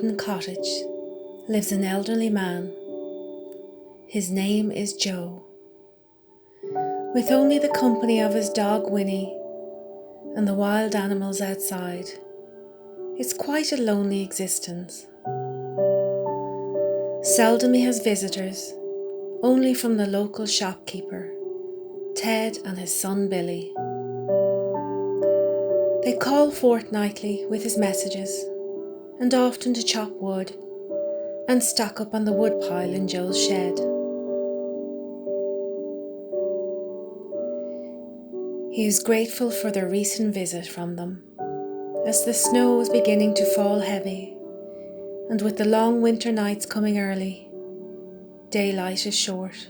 wooden cottage lives an elderly man. His name is Joe. With only the company of his dog Winnie and the wild animals outside, it's quite a lonely existence. Seldom he has visitors, only from the local shopkeeper, Ted and his son Billy. They call fortnightly with his messages, and often to chop wood and stock up on the woodpile in Joe's shed. He is grateful for their recent visit from them, as the snow is beginning to fall heavy, and with the long winter nights coming early, daylight is short.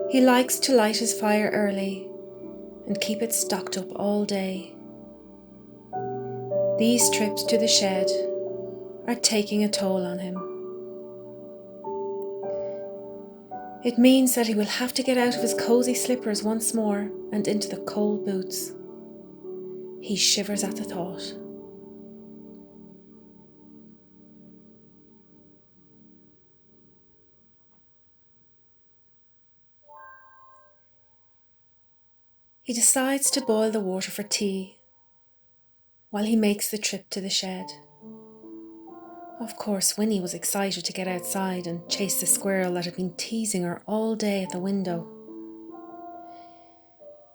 He likes to light his fire early and keep it stocked up all day. These trips to the shed are taking a toll on him. It means that he will have to get out of his cosy slippers once more and into the cold boots. He shivers at the thought. He decides to boil the water for tea while he makes the trip to the shed. Of course, Winnie was excited to get outside and chase the squirrel that had been teasing her all day at the window.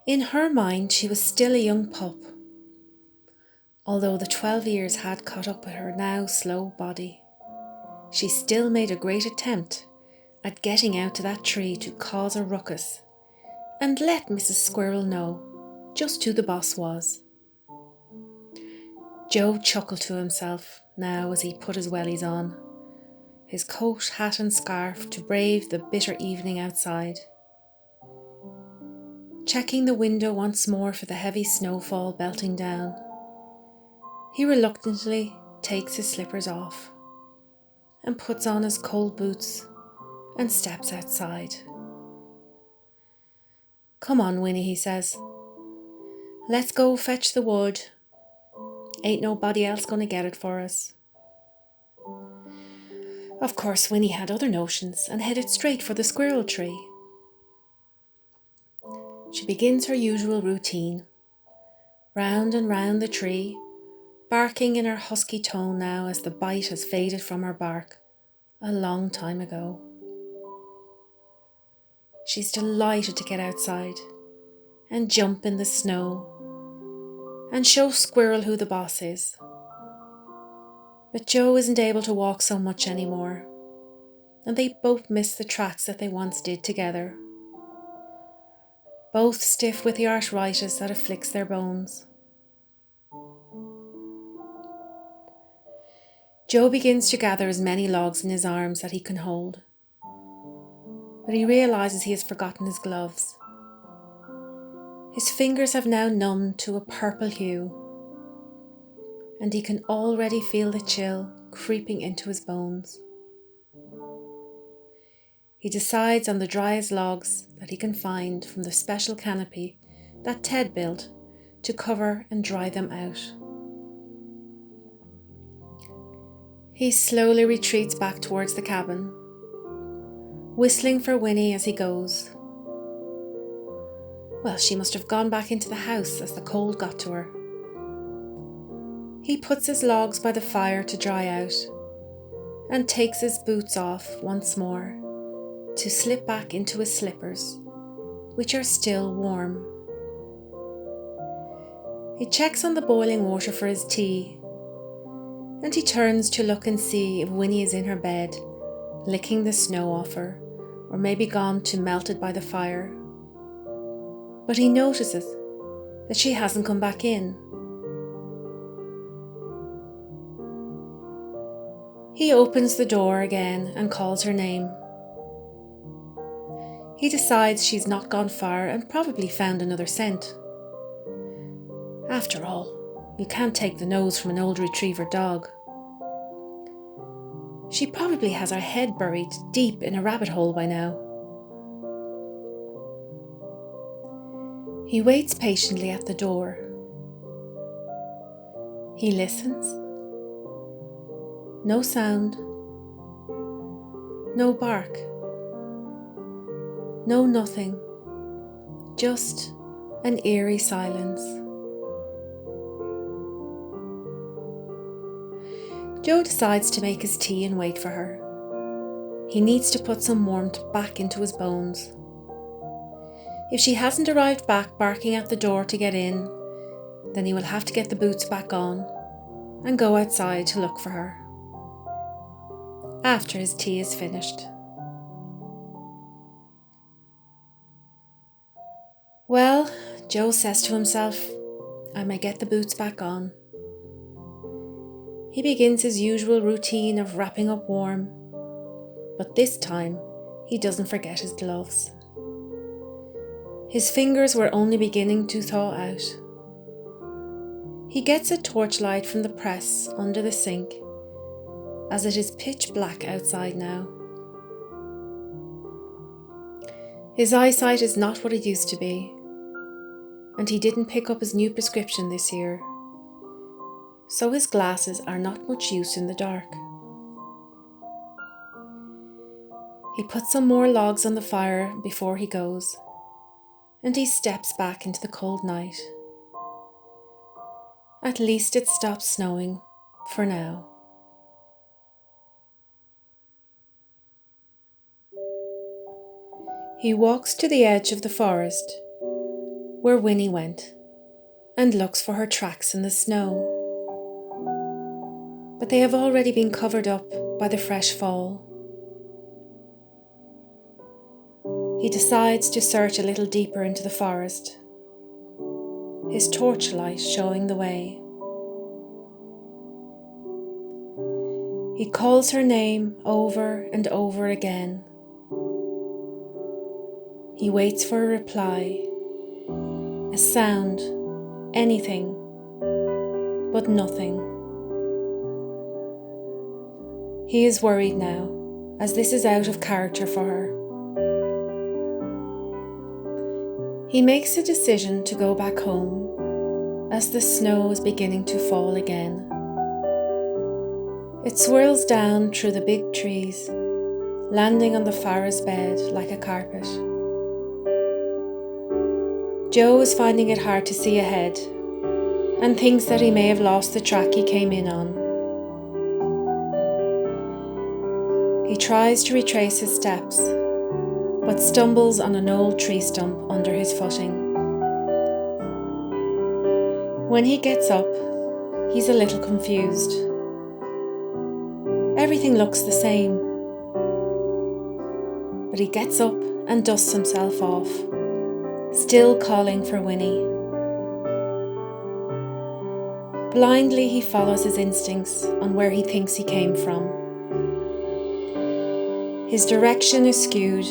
In her mind, she was still a young pup, although the 12 years had caught up with her now slow body. She still made a great attempt at getting out to that tree to cause a ruckus and let Mrs. Squirrel know just who the boss was. Joe chuckled to himself now as he put his wellies on, his coat, hat and scarf to brave the bitter evening outside. Checking the window once more for the heavy snowfall belting down, he reluctantly takes his slippers off and puts on his cold boots and steps outside. "Come on, Winnie," he says. "Let's go fetch the wood. Ain't nobody else gonna get it for us." Of course, Winnie had other notions and headed straight for the squirrel tree. She begins her usual routine, round and round the tree, barking in her husky tone now as the bite has faded from her bark a long time ago. She's delighted to get outside and jump in the snow and show Squirrel who the boss is. But Joe isn't able to walk so much anymore, and they both miss the tracks that they once did together, both stiff with the arthritis that afflicts their bones. Joe begins to gather as many logs in his arms that he can hold, but he realises he has forgotten his gloves. His fingers have now numbed to a purple hue, and he can already feel the chill creeping into his bones. He decides on the driest logs that he can find from the special canopy that Ted built to cover and dry them out. He slowly retreats back towards the cabin, whistling for Winnie as he goes. Well, she must have gone back into the house as the cold got to her. He puts his logs by the fire to dry out and takes his boots off once more to slip back into his slippers, which are still warm. He checks on the boiling water for his tea, and he turns to look and see if Winnie is in her bed, licking the snow off her, or maybe gone to melt it by the fire. But he notices that she hasn't come back in. He opens the door again and calls her name. He decides she's not gone far and probably found another scent. After all, you can't take the nose from an old retriever dog. She probably has her head buried deep in a rabbit hole by now. He waits patiently at the door. He listens No sound. No bark. No nothing. Just an eerie silence. Joe decides to make his tea and wait for her. He needs to put some warmth back into his bones. If she hasn't arrived back barking at the door to get in, then he will have to get the boots back on and go outside to look for her after his tea is finished. Well, Joe says to himself, I may get the boots back on. He begins his usual routine of wrapping up warm, but this time he doesn't forget his gloves. His fingers were only beginning to thaw out. He gets a torchlight from the press under the sink, as it is pitch black outside now. His eyesight is not what it used to be, and he didn't pick up his new prescription this year, so his glasses are not much use in the dark. He puts some more logs on the fire before he goes, and he steps back into the cold night. At least it stops snowing for now. He walks to the edge of the forest where Winnie went and looks for her tracks in the snow. But they have already been covered up by the fresh fall. He decides to search a little deeper into the forest, his torchlight showing the way. He calls her name over and over again. He waits for a reply, a sound, anything, but nothing. He is worried now, as this is out of character for her. He makes a decision to go back home, as the snow is beginning to fall again. It swirls down through the big trees, landing on the forest bed like a carpet. Joe is finding it hard to see ahead and thinks that he may have lost the track he came in on. He tries to retrace his steps, but stumbles on an old tree stump under his footing. When he gets up, he's a little confused. Everything looks the same, but he gets up and dusts himself off, still calling for Winnie. Blindly he follows his instincts on where he thinks he came from. His direction is skewed,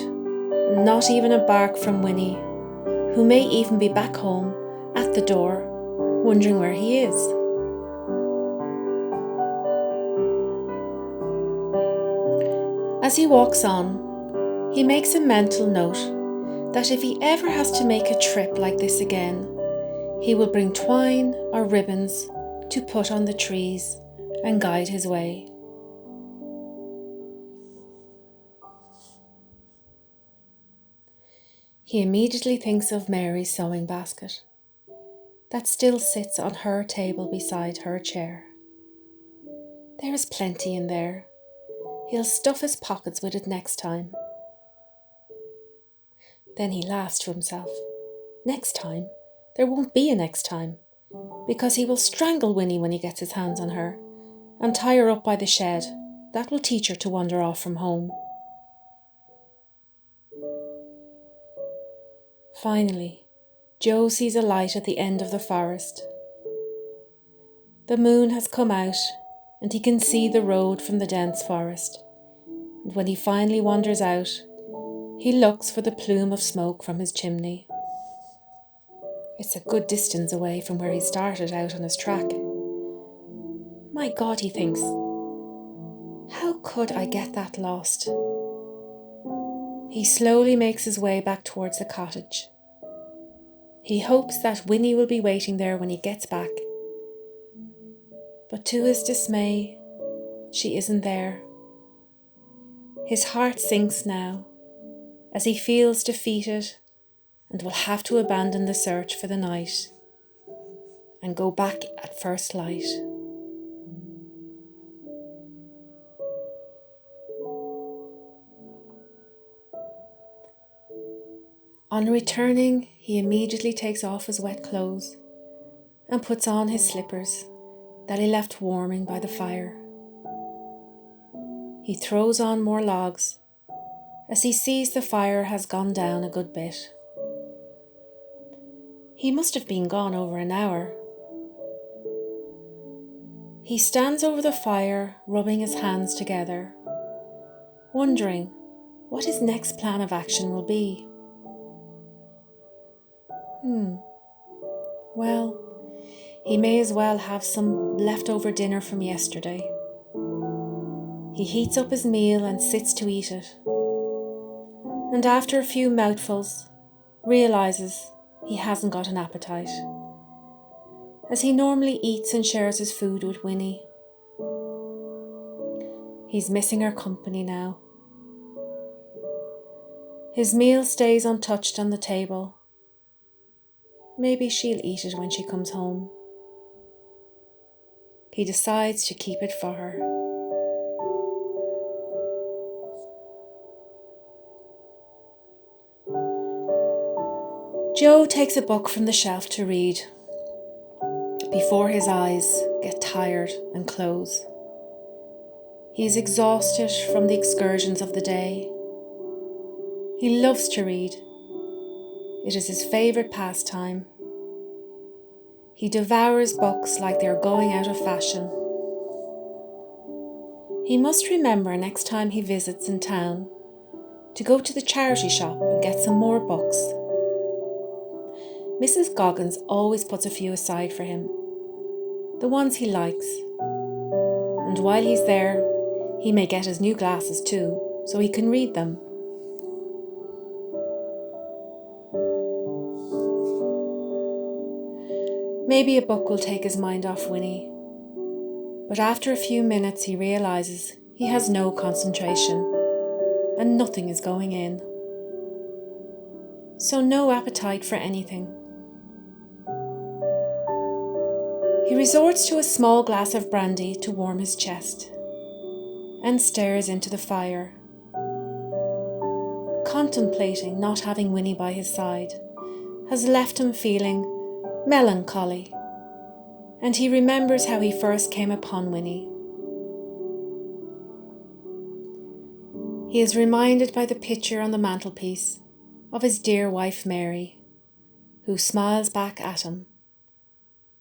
not even a bark from Winnie, who may even be back home at the door, wondering where he is. As he walks on, he makes a mental note that if he ever has to make a trip like this again, he will bring twine or ribbons to put on the trees and guide his way. He immediately thinks of Mary's sewing basket that still sits on her table beside her chair. There is plenty in there. He'll stuff his pockets with it next time. Then he laughs to himself. Next time? There won't be a next time, because he will strangle Winnie when he gets his hands on her and tie her up by the shed. That will teach her to wander off from home. Finally, Joe sees a light at the end of the forest. The moon has come out and he can see the road from the dense forest. And when he finally wanders out, he looks for the plume of smoke from his chimney. It's a good distance away from where he started out on his track. My God, he thinks, how could I get that lost? He slowly makes his way back towards the cottage. He hopes that Winnie will be waiting there when he gets back. But to his dismay, She isn't there. His heart sinks now as he feels defeated and will have to abandon the search for the night and go back at first light. On returning, he immediately takes off his wet clothes and puts on his slippers that he left warming by the fire. He throws on more logs as he sees the fire has gone down a good bit. He must have been gone over an hour. He stands over the fire, rubbing his hands together, wondering what his next plan of action will be. Well, he may as well have some leftover dinner from yesterday. He heats up his meal and sits to eat it, and after a few mouthfuls, realises he hasn't got an appetite, as he normally eats and shares his food with Winnie. He's missing her company now. His meal stays untouched on the table. Maybe she'll eat it when she comes home. He decides to keep it for her. Joe takes a book from the shelf to read before his eyes get tired and close. He is exhausted from the excursions of the day. He loves to read. It is his favourite pastime. He devours books like they are going out of fashion. He must remember next time he visits in town to go to the charity shop and get some more books. Mrs. Goggins always puts a few aside for him, the ones he likes. And while he's there, he may get his new glasses too, so he can read them. Maybe a book will take his mind off Winnie, but after a few minutes he realises he has no concentration and nothing is going in. So no appetite for anything. He resorts to a small glass of brandy to warm his chest and stares into the fire, contemplating not having Winnie by his side has left him feeling melancholy, and he remembers how he first came upon Winnie. He is reminded by the picture on the mantelpiece of his dear wife Mary, who smiles back at him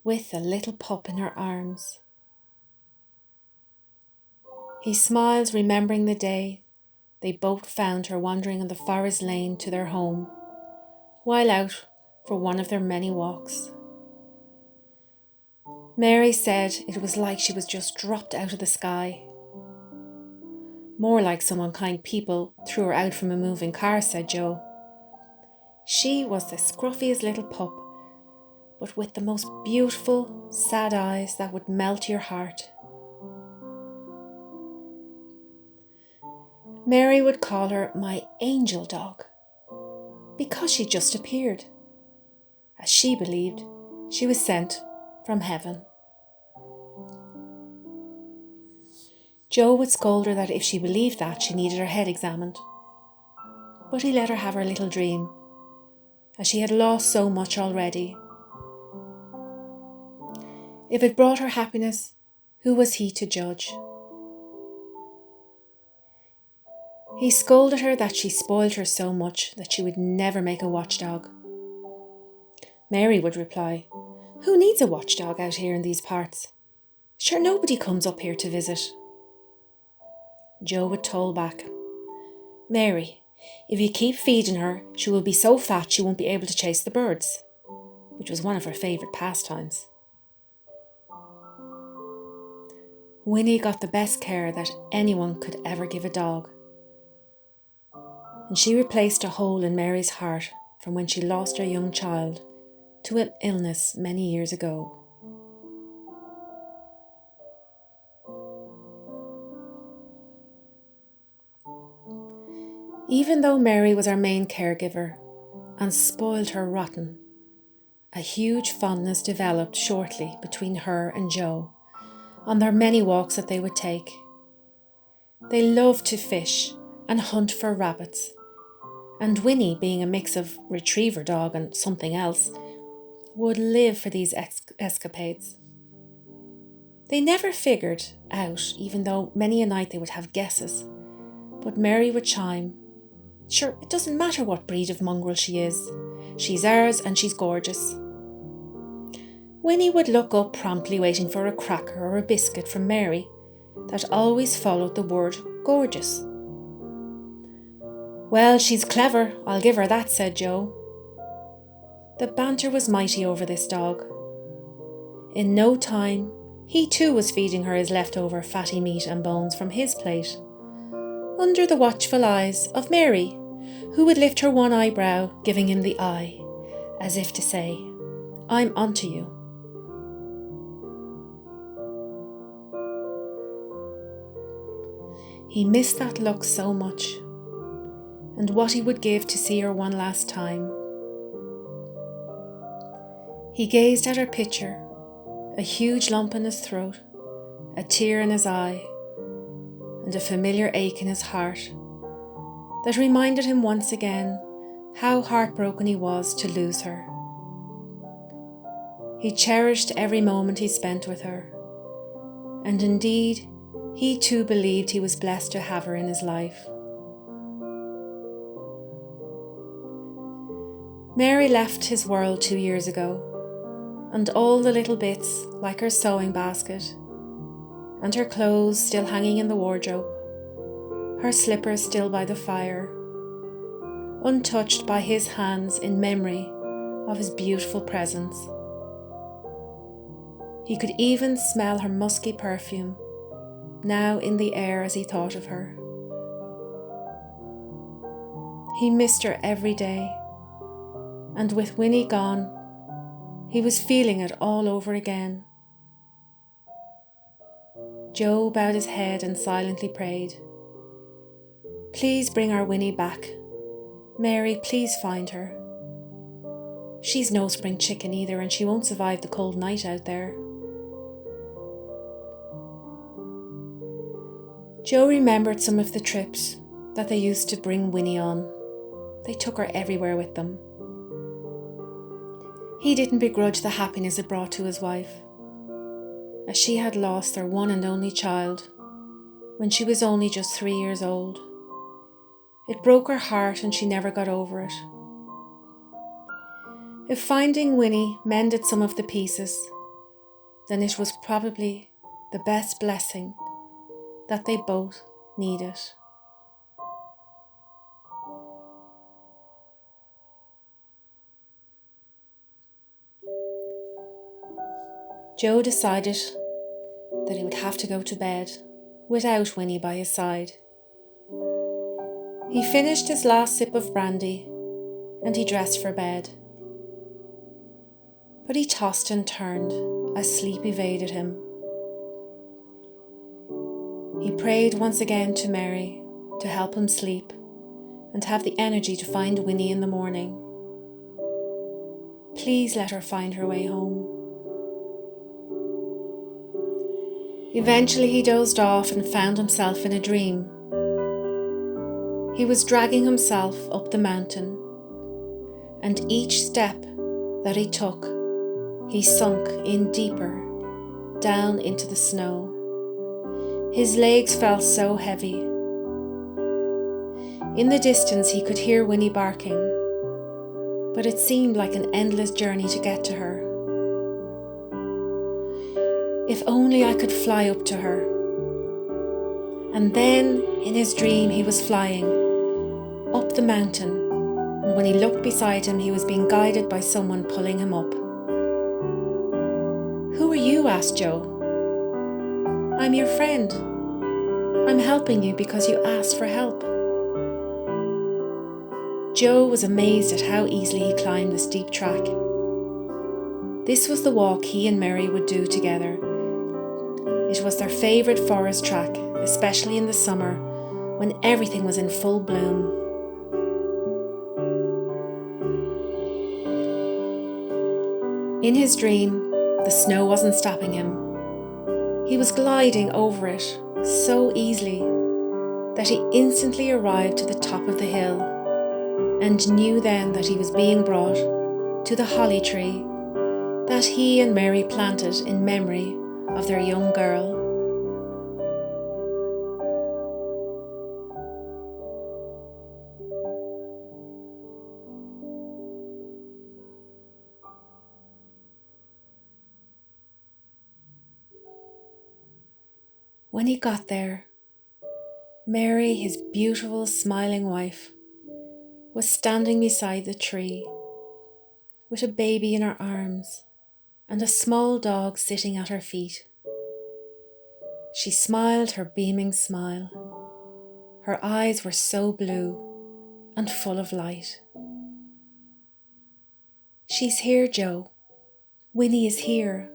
with a little pup in her arms. He smiles, remembering the day they both found her wandering on the forest lane to their home, while out for one of their many walks. Mary said it was like she was just dropped out of the sky. More like some unkind people threw her out from a moving car, said Joe. She was the scruffiest little pup, but with the most beautiful, sad eyes that would melt your heart. Mary would call her my angel dog, because she just appeared, as she believed she was sent from heaven. Joe would scold her that if she believed that, she needed her head examined. But he let her have her little dream, as she had lost so much already. If it brought her happiness, who was he to judge? He scolded her that she spoiled her so much that she would never make a watchdog. Mary would reply, "Who needs a watchdog out here in these parts? Sure, nobody comes up here to visit." Joe would toll back, "Mary, if you keep feeding her, she will be so fat she won't be able to chase the birds," which was one of her favourite pastimes. Winnie got the best care that anyone could ever give a dog, and she replaced a hole in Mary's heart from when she lost her young child to an illness many years ago. Even though Mary was our main caregiver and spoiled her rotten, a huge fondness developed shortly between her and Joe on their many walks that they would take. They loved to fish and hunt for rabbits, and Winnie, being a mix of retriever dog and something else, would live for these escapades. They never figured out, even though many a night they would have guesses, but Mary would chime, "Sure, it doesn't matter what breed of mongrel she is. She's ours and she's gorgeous." Winnie would look up promptly, waiting for a cracker or a biscuit from Mary that always followed the word gorgeous. "Well, she's clever, I'll give her that," said Joe. The banter was mighty over this dog. In no time, he too was feeding her his leftover fatty meat and bones from his plate, under the watchful eyes of Mary, who would lift her one eyebrow, giving him the eye, as if to say, "I'm onto you." He missed that look so much, and what he would give to see her one last time. He gazed at her picture, a huge lump in his throat, a tear in his eye, and a familiar ache in his heart that reminded him once again how heartbroken he was to lose her. He cherished every moment he spent with her, and indeed, he too believed he was blessed to have her in his life. Mary left his world 2 years ago, and all the little bits, like her sewing basket, and her clothes still hanging in the wardrobe, her slippers still by the fire, untouched by his hands in memory of his beautiful presence. He could even smell her musky perfume, now in the air as he thought of her. He missed her every day, and with Winnie gone, he was feeling it all over again. Joe bowed his head and silently prayed, "Please bring our Winnie back. Mary, please find her. She's no spring chicken either, and she won't survive the cold night out there." Joe remembered some of the trips that they used to bring Winnie on. They took her everywhere with them. He didn't begrudge the happiness it brought to his wife, as she had lost their one and only child when she was only just 3 years old. It broke her heart and she never got over it. If finding Winnie mended some of the pieces, then it was probably the best blessing that they both needed. Joe decided that he would have to go to bed without Winnie by his side. He finished his last sip of brandy and he dressed for bed. But he tossed and turned as sleep evaded him. He prayed once again to Mary to help him sleep and have the energy to find Winnie in the morning. Please let her find her way home. Eventually he dozed off and found himself in a dream. He was dragging himself up the mountain, and each step that he took, he sunk in deeper, down into the snow. His legs felt so heavy. In the distance he could hear Winnie barking, but it seemed like an endless journey to get to her. If only I could fly up to her. And then, in his dream, he was flying up the mountain, and when he looked beside him, he was being guided by someone pulling him up. "Who are you?" asked Joe. "I'm your friend. I'm helping you because you asked for help." Joe was amazed at how easily he climbed the steep track. This was the walk he and Mary would do together. It was their favourite forest track, especially in the summer when everything was in full bloom. In his dream, the snow wasn't stopping him. He was gliding over it so easily that he instantly arrived to the top of the hill and knew then that he was being brought to the holly tree that he and Mary planted in memory of their young girl. When he got there, Mary, his beautiful, smiling wife, was standing beside the tree with a baby in her arms and a small dog sitting at her feet. She smiled her beaming smile. Her eyes were so blue and full of light. "She's here, Joe. Winnie is here.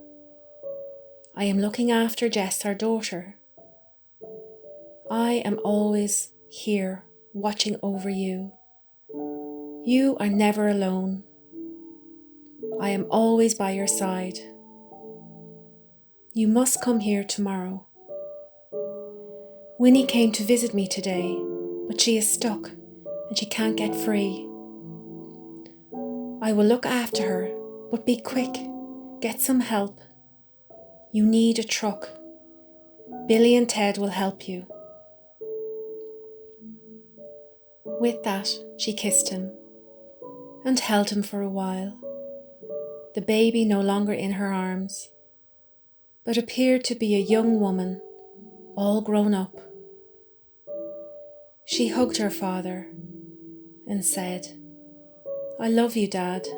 I am looking after Jess, our daughter. I am always here, watching over you. You are never alone. I am always by your side. You must come here tomorrow. Winnie came to visit me today, but she is stuck and she can't get free. I will look after her, but be quick. Get some help. You need a truck. Billy and Ted will help you." With that, she kissed him and held him for a while, the baby no longer in her arms, but appeared to be a young woman, all grown up. She hugged her father and said, "I love you, Dad."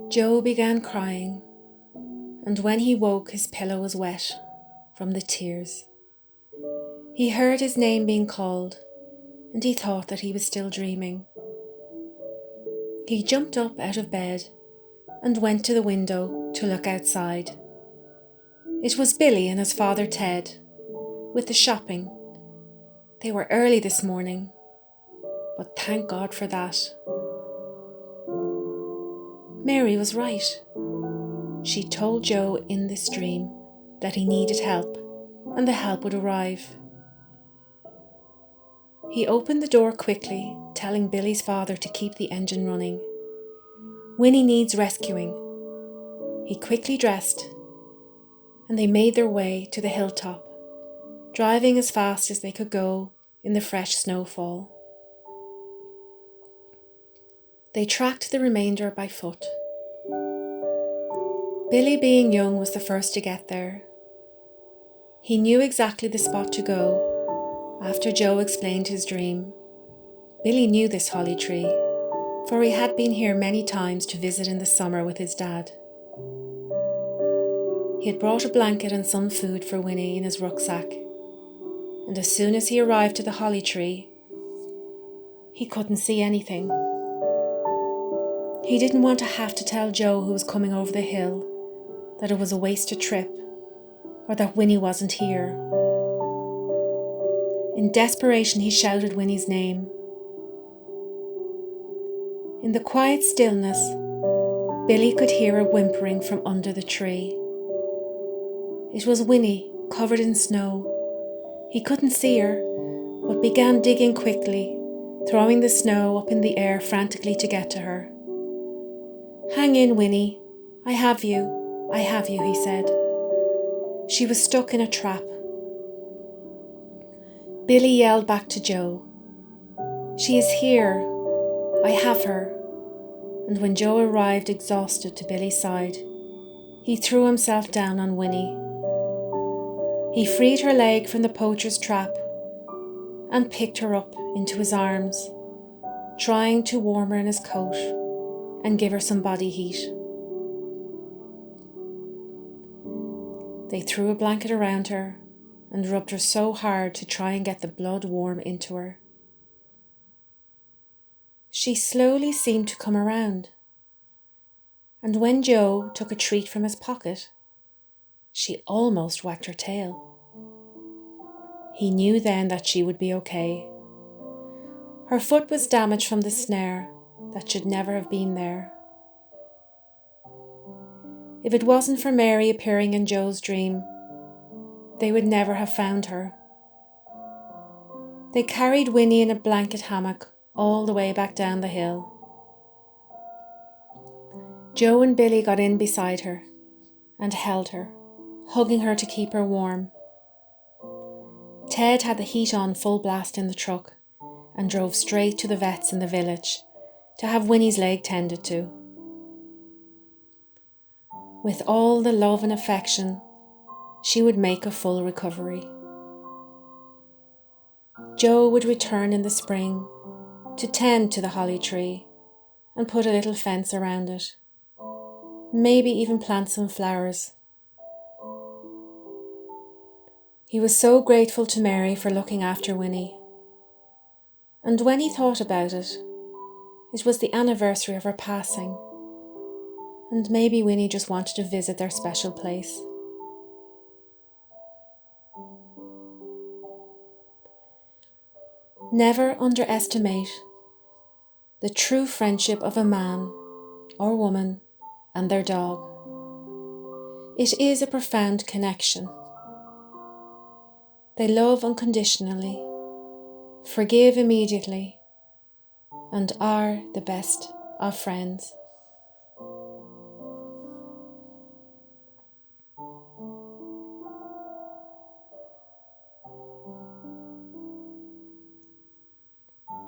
Joe began crying, and when he woke his pillow was wet from the tears. He heard his name being called, and he thought that he was still dreaming. He jumped up out of bed and went to the window to look outside. It was Billy and his father Ted, with the shopping. They were early this morning, but thank God for that. Mary was right. She told Joe in this dream that he needed help, and the help would arrive. He opened the door quickly, telling Billy's father to keep the engine running. "Winnie needs rescuing." He quickly dressed, and they made their way to the hilltop, driving as fast as they could go in the fresh snowfall. They tracked the remainder by foot. Billy, being young, was the first to get there. He knew exactly the spot to go after Joe explained his dream. Billy knew this holly tree, for he had been here many times to visit in the summer with his dad. He had brought a blanket and some food for Winnie in his rucksack, and as soon as he arrived to the holly tree, he couldn't see anything. He didn't want to have to tell Joe, who was coming over the hill, that it was a wasted trip, or that Winnie wasn't here. In desperation, he shouted Winnie's name. In the quiet stillness, Billy could hear her whimpering from under the tree. It was Winnie, covered in snow. He couldn't see her, but began digging quickly, throwing the snow up in the air frantically to get to her. "Hang in, Winnie. I have you, he said. She was stuck in a trap. Billy yelled back to Joe, "She is here. I have her." And when Joe arrived exhausted to Billy's side, he threw himself down on Winnie. He freed her leg from the poacher's trap and picked her up into his arms, trying to warm her in his coat and give her some body heat. They threw a blanket around her and rubbed her so hard to try and get the blood warm into her. She slowly seemed to come around, and when Joe took a treat from his pocket, she almost wagged her tail. He knew then that she would be okay. Her foot was damaged from the snare that should never have been there. If it wasn't for Mary appearing in Joe's dream, they would never have found her. They carried Winnie in a blanket hammock all the way back down the hill. Joe and Billy got in beside her and held her, hugging her to keep her warm. Ted had the heat on full blast in the truck and drove straight to the vet's in the village to have Winnie's leg tended to. With all the love and affection, she would make a full recovery. Joe would return in the spring to tend to the holly tree and put a little fence around it. Maybe even plant some flowers. He was so grateful to Mary for looking after Winnie. And when he thought about it, it was the anniversary of her passing. And maybe Winnie just wanted to visit their special place. Never underestimate the true friendship of a man or woman and their dog. It is a profound connection. They love unconditionally, forgive immediately, and are the best of friends.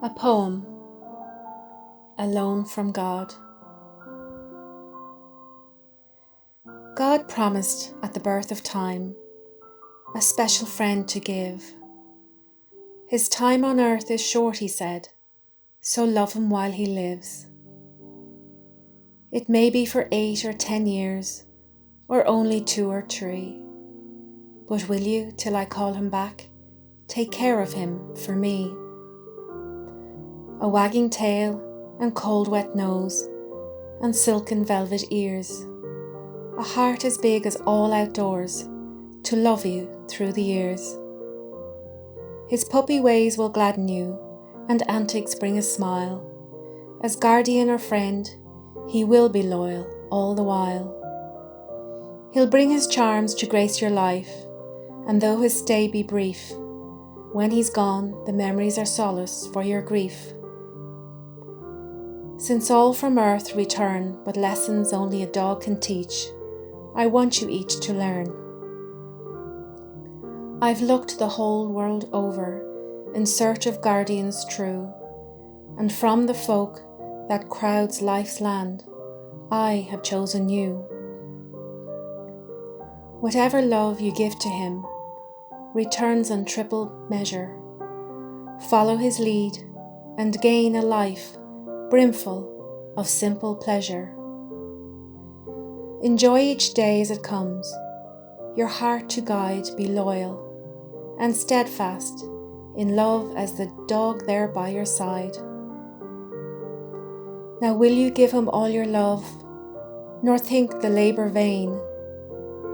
A poem, Alone from God. God promised at the birth of time a special friend to give. His time on earth is short, he said, so love him while he lives. It may be for 8 or 10 years, or only 2 or 3. But will you, till I call him back, take care of him for me? A wagging tail and cold wet nose and silken velvet ears, a heart as big as all outdoors to love you through the years. His puppy ways will gladden you and antics bring a smile. As guardian or friend, he will be loyal all the while. He'll bring his charms to grace your life, and though his stay be brief, when he's gone the memories are solace for your grief. Since all from earth return but lessons only a dog can teach, I want you each to learn. I've looked the whole world over in search of guardians true, and from the folk that crowds life's land, I have chosen you. Whatever love you give to him returns on triple measure. Follow his lead and gain a life brimful of simple pleasure. Enjoy each day as it comes, your heart to guide be loyal and steadfast in love as the dog there by your side. Now will you give him all your love, nor think the labour vain,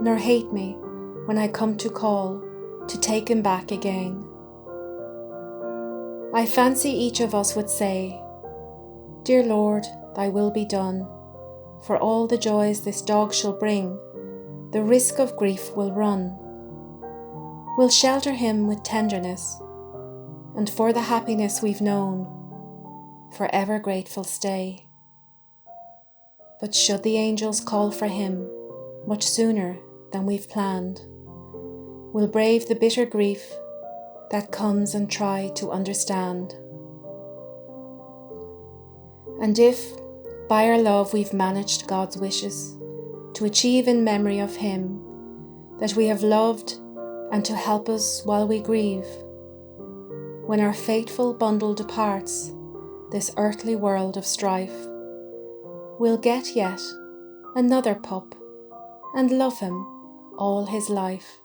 nor hate me when I come to call to take him back again. I fancy each of us would say, Dear Lord, thy will be done. For all the joys this dog shall bring, the risk of grief will run. We'll shelter him with tenderness, and for the happiness we've known, forever grateful stay. But should the angels call for him much sooner than we've planned, we'll brave the bitter grief that comes and try to understand. And if, by our love, we've managed God's wishes to achieve in memory of him that we have loved and to help us while we grieve, when our fateful bundle departs this earthly world of strife, we'll get yet another pup and love him all his life.